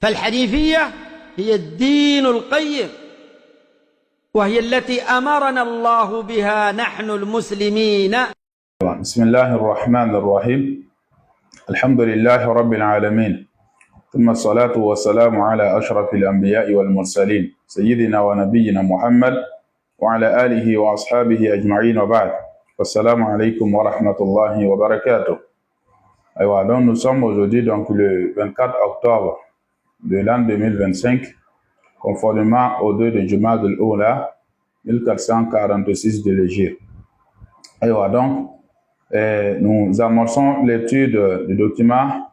فالحنيفية هي الدين القيم، وهي التي أمرنا الله بها نحن المسلمين. بسم الله الرحمن الرحيم. الحمد لله رب العالمين، ثم الصلاة والسلام على أشرف الأنبياء والمرسلين سيدنا ونبينا محمد وعلى آله وأصحابه أجمعين، وبعد. Assalamu alaikum wa rahmatullahi wa barakatuh. Donc nous sommes aujourd'hui donc le 24 octobre de l'an 2025, conformément au 2 de Jumad al-Oula 1446 de l'Hégire. Donc nous amorçons l'étude du document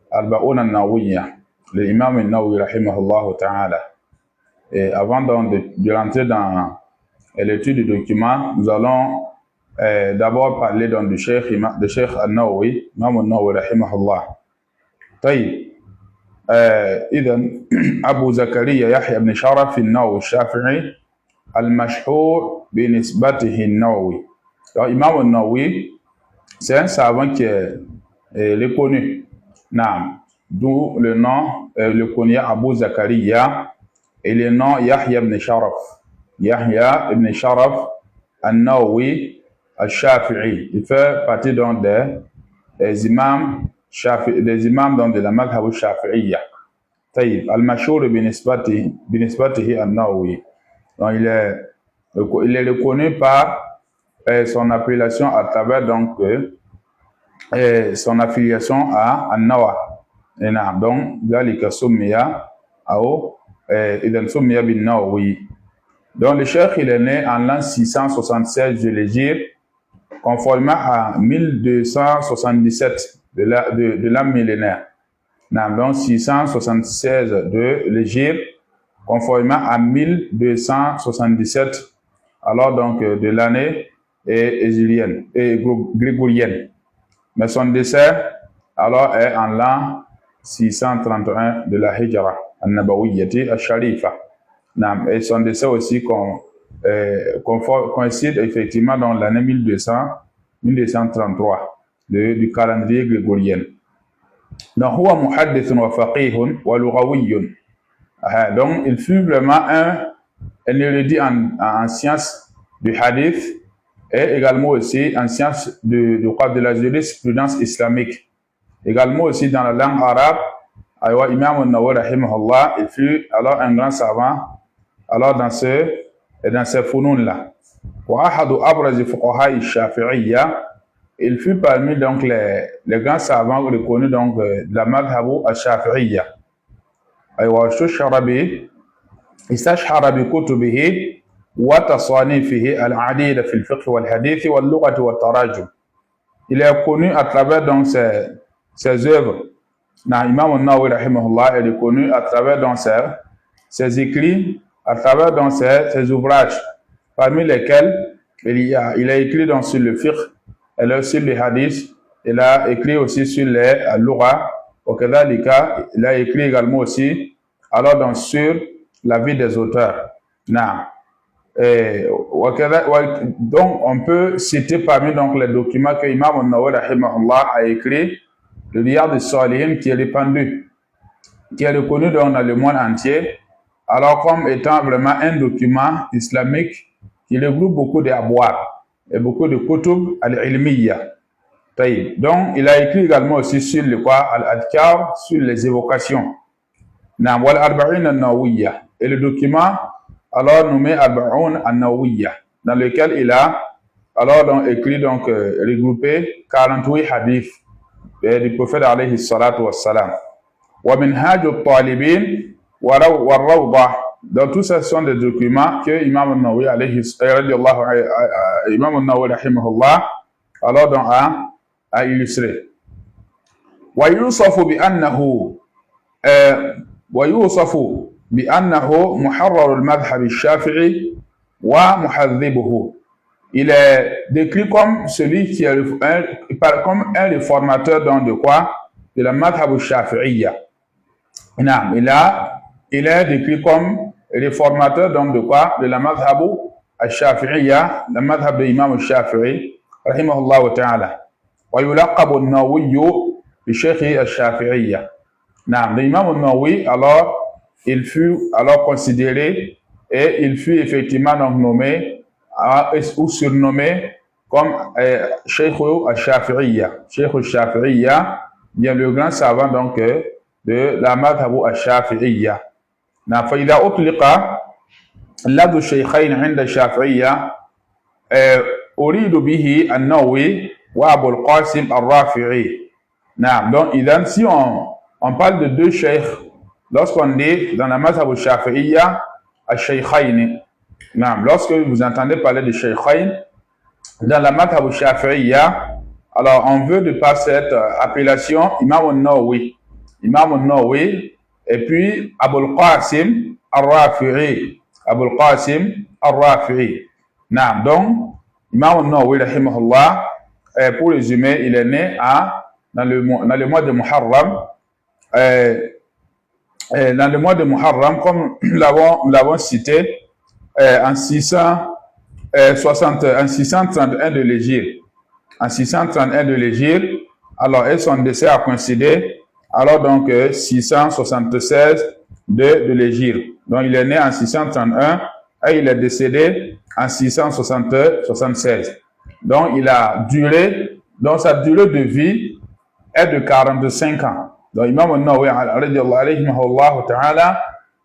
Al-Ba'oun al-Nawiyya, l'imam al-Nawawi rahimahullah ta'ala. Et avant donc de rentrer dans l'étude du document, nous allons d'abord parler donc du Cheikh al-Nawawi, Imam al-Nawawi rahimahullah. طيب إذن أبو زكريا يحيى بن شرف النووي الشافعي المشهور بنسبته النووي. Imam al-Nawawi, c'est un savant qui est reconnu, d'où le nom, le kunya Abu Zakaria et le nom Yahya ibn Sharaf. Yahya ibn Sharaf al-Nawawi al-Shafi'i. Il fait partie donc des imams donc de la madhhab al-Shafi'iyya. Taïb, al-Mashhur binisbatihi al-Nawawi. Donc il est reconnu par son appellation à travers donc son affiliation à An-Nawawi. Donc ذلك سمي أو إذا سمي بالنووي. Donc le cheikh il est né en l'an 676 de l'Hégire, conformément à 1277 de l'an millénaire. Donc 676 de l'Hégire, conformément à 1277, alors donc de l'année hégirienne et grégorienne. Mais son décès alors est en l'an 631 de la Hijra an-Nabawiyyati al-Sharifa. Et son décès aussi coïncide effectivement dans l'année 1233 du calendrier grégorien. Donc, huwa muhaddithun wa faqihun wa lughawiyyun. Donc, il fut vraiment un érudit en sciences du hadith et également aussi en sciences de la jurisprudence islamique. Également aussi dans la langue arabe. Imam al-Nawawi rahimahullah, il fut alors un grand savant alors dans ces funun là. Wa ahadu abraz fuqaha al-Shafi'iyya, il fut parmi donc les grands savants reconnus donc de la madhhab al-Shafi'iyya. Aywa istashhara bi kutubihi wa tasanifihi al-adida fi al-fiqh wal-hadith wal-lughah wat-tarajum. Il est connu à travers donc ses œuvres. Imam al-Nawawi rahimahullah est reconnu à travers donc ses écrits, à travers donc ses ouvrages, parmi lesquels il a écrit donc sur le fiqh, et sur les hadiths, il a écrit aussi sur les lugha, il a écrit également aussi alors donc sur la vie des auteurs. Donc on peut citer parmi donc les documents que Imam al-Nawawi rahimahullah a écrit, le Riyad al-Salihin qui est répandu, qui est reconnu dans le monde entier, alors comme étant vraiment un document islamique qui regroupe beaucoup d'abwab et beaucoup de kutub al-ilmiyya. Donc il a écrit également aussi sur le al-adkar, sur les évocations. Wal-arba'in al-nawiyya, et le document alors nommé al-ba'oun al-nawiyya, dans lequel il a alors donc écrit donc regroupé 48 hadiths du prophète alayhi salatu wassalam. Wa minhaj al-talibin wa rawda. Donc tous ces sont des documents que Imam al-Nawawi Imam al-Nawawi rahimahullah alors donc a illustré. Wa yusafu bi annahu muharrar al-madhhab al-shafi'i wa muhadhibuhu. Il est décrit comme celui qui est comme un réformateur donc de quoi? De la madhhab al-Shafi'iyya. Il est décrit comme réformateur donc de quoi? De la madhhab al-Shafi'iyya, la madhhab de l'imam al-Shafi'i, rahimahullah ta'ala. Wa yulaqabu an-Nawawi bi Shaykh al-Shafi'iyya. L'imam al-Nawawi, alors, il fut alors considéré et il fut effectivement donc nommé ou surnommé comme Cheikh al-Shafi'iyya. Cheikh al-Shafi'iyya, bien le grand savant donc de la madhab al-Shafi'iyya. فإذا أطلق لفظ الشيخين عند الشافعية أريد به النووي وأبو القاسم الرافعي. Donc, si on parle de deux cheikhs, lorsqu'on dit dans la madhab al-Shafi'iyya, al-Shaykhayn. Lorsque vous entendez parler de Shaykhayn, dans la madhab al-Shafi'iyya, alors on veut de par cette appellation Imam al-Nawawi. Imam al-Nawawi, et puis Abul Qasim al-Rafi'i. Abul Qasim al-Rafi'i. Donc, Imam al-Nawawi, rahimahullah, pour résumer, il est né dans le mois de Muharram. Dans le mois de Muharram, comme nous l'avons cité, en 631 de l'Hégire. En 631 de l'Hégire, alors, et son décès a coïncidé, alors donc 676 de l'Hégire. Donc, il est né en 631 et il est décédé en 676. Donc, sa durée de vie est de 45 ans. Donc, Imam al-Nawawi,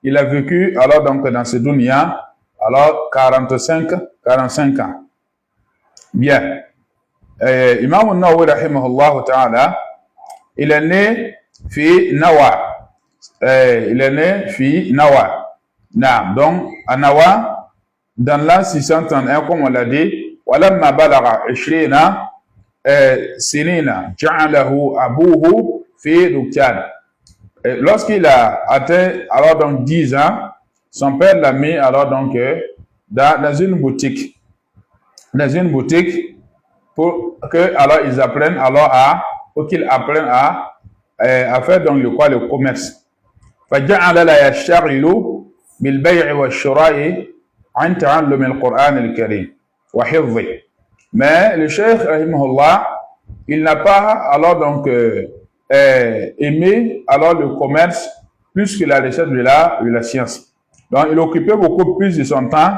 il a vécu, alors donc, dans ce dunya, alors 45 ans. Bien. Imam al-Nawawi, rahimahullah ta'ala, il est né fi Nawa. Donc, à Nawa, dans l'an 631, comme on l'a dit, walamma balagha 20 sinina ja'alahu abuhu fi Dukyan. Lorsqu'il a atteint alors donc 10 ans, son père l'a mis alors donc dans une boutique. Pour que alors ils apprennent pour qu'ils apprennent à faire donc le commerce. فجعل لا يشتغل بالبيع والشراء عن تعلم القرآن الكريم وحفظه. Mais le cheikh rahimahullah, il n'a pas alors donc aimé alors le commerce plus que la recherche de la science. Donc il occupait beaucoup plus de son temps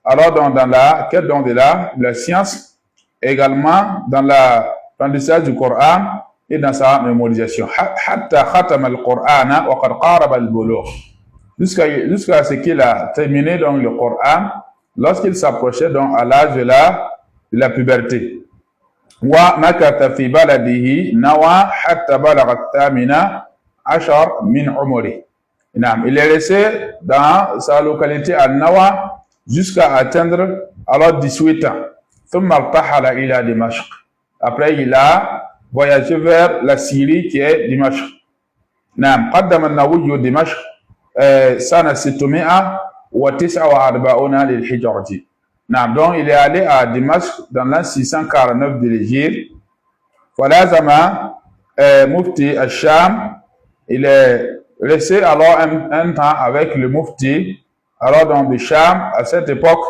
alors dans la quête donc de la science, également dans l'apprentissage du Coran et dans sa mémorisation. Hatta khatama al-Qur'ana wa qad qaraba al-bulugh. Jusqu'à ce qu'il a terminé donc le Coran lorsqu'il s'approchait donc à l'âge de la puberté. Wa makatha fi baladihi Nawa hatta balagha at-thamina ashar min umri. Il est resté dans sa localité à Nawa jusqu'à atteindre alors 18 ans. ثم ارتحل إلى دمشق. Après, il a voyagé vers la Syrie qui est Dimashq. قدم النووي دمشق سنة 649 للحجرة. Donc il est allé à Dimashq dans l'an 649 de l'Hégire. فلازم مفتي الشام. Il est resté alors un temps avec le mufti alors dans le Sham à cette époque,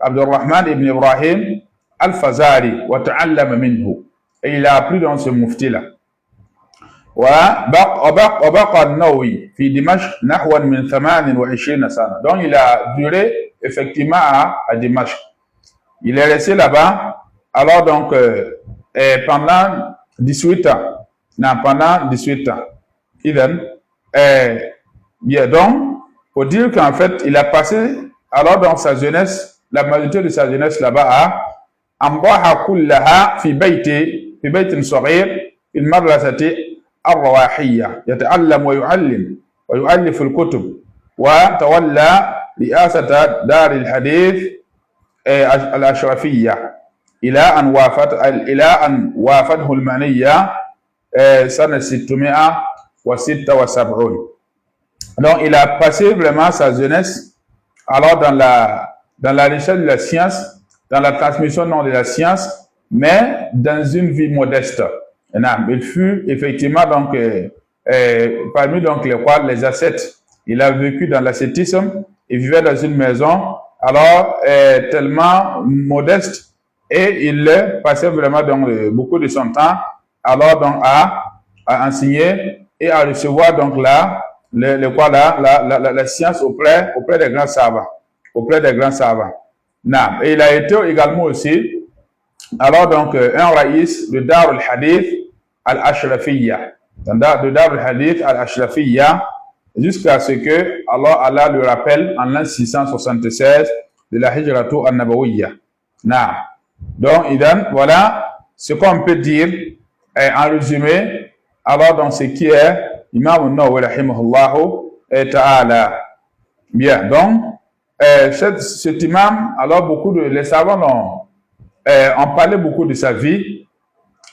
Abdurrahman ibn Ibrahim al-Fazari, wa ta'allama minhu. Et il a appris dans ce mufti-là. وبقى النووي في دمشق نحو من 28 سنة. Donc il a duré effectivement à Dimashq. Il est resté là-bas alors donc pendant 18 ans. Pendant 18 ans. Bien, donc, pour dire qu'en fait, il a passé alors dans sa jeunesse, la majorité de sa jeunesse là-bas à أمضاها كلها في بيت صغير في المدرسة الرواحية يتعلم ويعلم ويؤلف الكتب وتولى رئاسة دار الحديث الأشرفية إلى أن وافته المنية سنة 676. Donc il a passé vraiment sa jeunesse alors dans la recherche de la science, dans la transmission de la science, mais dans une vie modeste. Il fut effectivement donc parmi donc les ascètes. Il a vécu dans l'ascétisme, il vivait dans une maison alors tellement modeste et il passait vraiment donc beaucoup de son temps alors donc à enseigner et à recevoir donc la science auprès des grands savants. Auprès des grands savants. Et il a été également aussi, alors donc, un raïs de Dar al-Hadith al-Ashrafiyya. De Dar al-Hadith al-Ashrafiyya, jusqu'à ce que Allah le rappelle en l'an 676 de la Hijratu al-Nabawiyya. Donc, voilà ce qu'on peut dire en résumé, alors dans ce qui est Imam al-Nawawi rahimahullahu ta'ala. Bien, donc, cet imam, alors les savants ont parlé beaucoup de sa vie,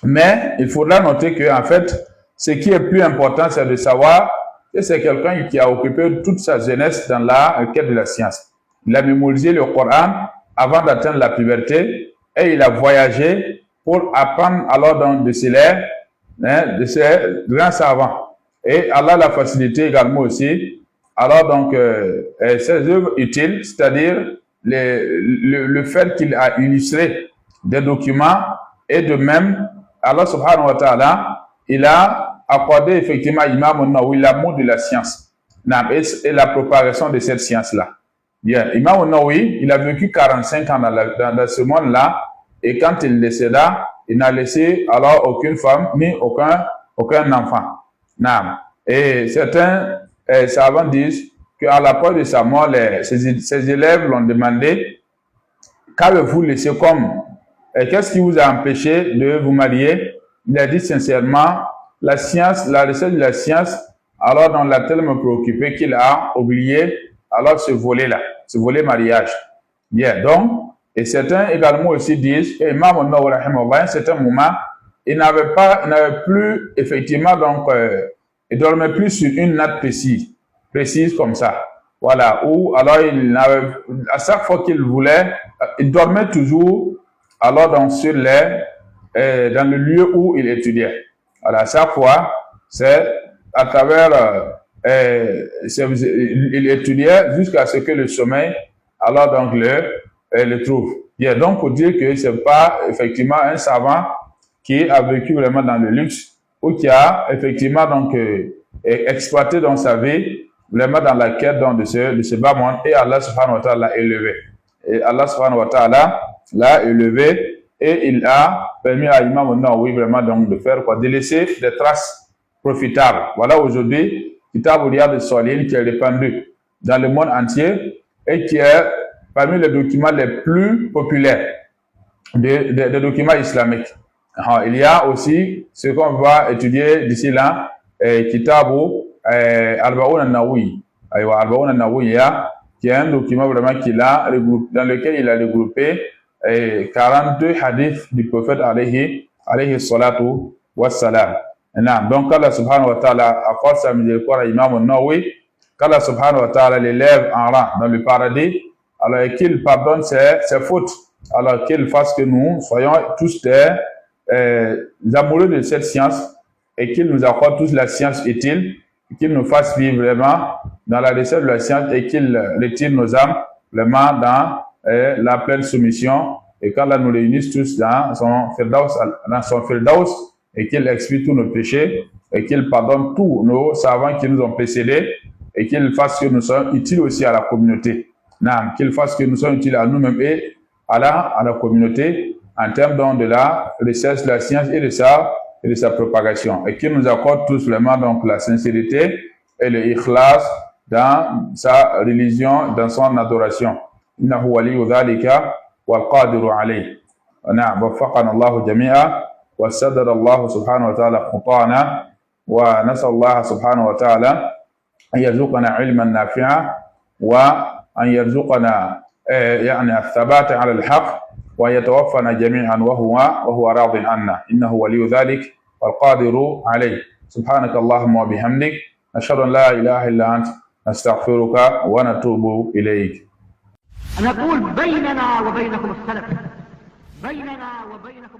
mais il faudra noter que en fait, ce qui est plus important, c'est de savoir que c'est quelqu'un qui a occupé toute sa jeunesse dans la quête de la science. Il a mémorisé le Coran avant d'atteindre la puberté et il a voyagé pour apprendre alors donc de ces grands savants. Et Allah l'a facilité également aussi. Alors donc, ces œuvres utiles, c'est-à-dire le fait qu'il a illustré des documents et de même, Allah subhanahu wa ta'ala, il a accordé effectivement à Imam al-Nawawi l'amour de la science et la propagation de cette science-là. Bien, Imam al-Nawawi, il a vécu 45 ans dans ce monde-là et quand il décéda, il n'a laissé alors aucune femme ni aucun enfant. Et certains savants disent qu'à l'approche de sa mort, ses élèves l'ont demandé « Qu'avez-vous laissé comme qu'est-ce qui vous a empêché de vous marier ?» Il a dit sincèrement « La science, la recherche de la science, alors on l'a tellement préoccupé qu'il a oublié alors ce volet-là, ce volet mariage. » Bien, donc, et certains également aussi disent que Imam al-Nawawi rahimahullah, à un certain moment, il n'avait plus effectivement donc il dormait plus sur une natte précise comme ça. Voilà, ou alors à chaque fois qu'il voulait, il dormait toujours alors dans le lieu où il étudiait. Voilà, à chaque fois, c'est à travers, il étudiait jusqu'à ce que le sommeil alors donc le trouve. Yeah, donc pour dire que c'est pas effectivement un savant qui a vécu vraiment dans le luxe ou qui a effectivement donc exploité dans sa vie vraiment dans la quête donc, de ce bas monde et Allah subhanahu wa ta'ala l'a élevé. Et Allah subhanahu wa ta'ala l'a élevé et il a permis à Imam al-Nawawi vraiment donc de faire quoi, de laisser des traces profitables. Voilà aujourd'hui Kitab al-Riyad al-Salihin qui est répandu dans le monde entier et qui est parmi les documents les plus populaires des documents islamiques. Il y a aussi ce qu'on va étudier d'ici là, Kitabu Arba'oun al-Nawawi. Arba'oun al-Nawawi, qui est un document vraiment dans lequel il a regroupé 42 hadiths du prophète alayhi salatu wassalam. Donc Allah subhanahu wa ta'ala accorde sa miséricorde à Imam al-Nawawi, qu'Allah subhanahu wa ta'ala l'élève en rang dans le paradis, alors qu'il pardonne ses fautes, alors qu'il fasse que nous soyons tous des amoureux de cette science et qu'il nous accorde tous la science utile, qu'il nous fasse vivre vraiment dans la recherche de la science et qu'il retire nos âmes vraiment dans la pleine soumission et qu'Allah nous réunisse tous dans son firdaus et qu'il expie tous nos péchés et qu'il pardonne tous nos savants qui nous ont précédés et qu'il fasse que nous soyons utiles aussi à la communauté. Qu'il fasse que nous soyons utiles à nous-mêmes et à la communauté en termes donc de la recherche de la science et de sa propagation. Et qu'il nous accorde tous vraiment donc la sincérité et le ikhlas dans sa religion, dans son adoration. Innahu waliyu dhalika wal qadiru alayh. وفقنا الله جميعا وسدد الله سبحانه وتعالى خطانا ونسأل الله سبحانه وتعالى أن يرزقنا علما نافعا وأن يرزقنا يعني الثبات على الحق وأن يتوفنا جميعا وهو راض عنا إنه ولي ذلك والقادر عليه سبحانك اللهم وبحمدك نشهد أن لا إله إلا أنت نستغفرك ونتوب إليك. نقول بيننا وبينكم السلف، بيننا وبينكم